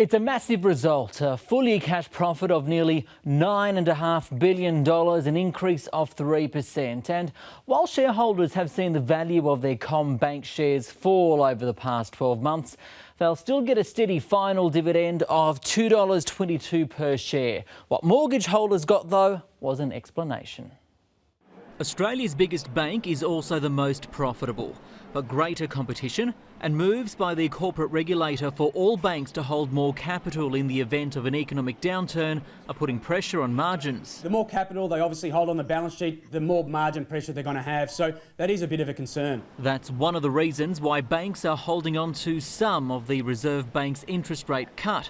It's a massive result, a full-year cash profit of nearly $9.5 billion, an increase of 3%. And while shareholders have seen the value of their Commonwealth Bank shares fall over the past 12 months, they'll still get a steady final dividend of $2.22 per share. What mortgage holders got, though, was an explanation. Australia's biggest bank is also the most profitable, but greater competition and moves by the corporate regulator for all banks to hold more capital in the event of an economic downturn are putting pressure on margins. The more capital they obviously hold on the balance sheet, the more margin pressure they're going to have, so that is a bit of a concern. That's one of the reasons why banks are holding on to some of the Reserve Bank's interest rate cut.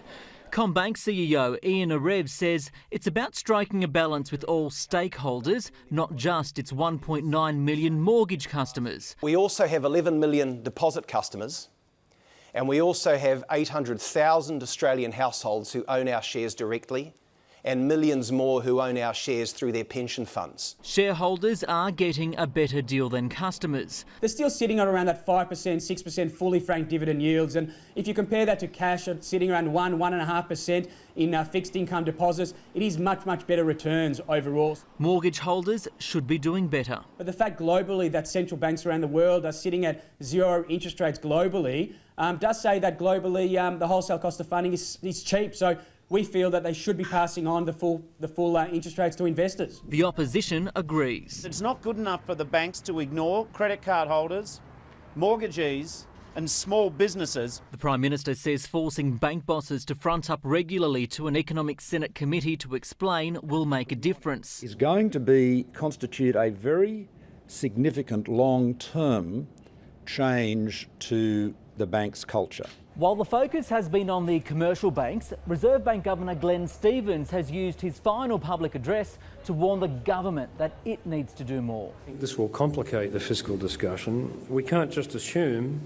Commonwealth Bank CEO Ian Arev says it's about striking a balance with all stakeholders, not just its 1.9 million mortgage customers. We also have 11 million deposit customers, and we also have 800,000 Australian households who own our shares directly, and millions more who own our shares through their pension funds. Shareholders are getting a better deal than customers. They're still sitting at around that 5%, 6% fully franked dividend yields, and if you compare that to cash at sitting around 1.5% in fixed income deposits, it is much better returns overall. Mortgage holders should be doing better. But the fact globally that central banks around the world are sitting at zero interest rates globally does say that globally the wholesale cost of funding is cheap. So we feel that they should be passing on the full interest rates to investors. The opposition agrees. It's not good enough for the banks to ignore credit card holders, mortgagees and small businesses. The Prime Minister says forcing bank bosses to front up regularly to an Economic Senate committee to explain will make a difference. Is going to constitute a very significant long-term change to the bank's culture. While the focus has been on the commercial banks, Reserve Bank Governor Glenn Stevens has used his final public address to warn the government that it needs to do more. This will complicate the fiscal discussion. We can't just assume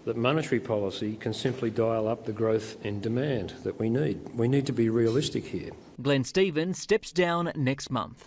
that monetary policy can simply dial up the growth in demand that we need. We need to be realistic here. Glenn Stevens steps down next month.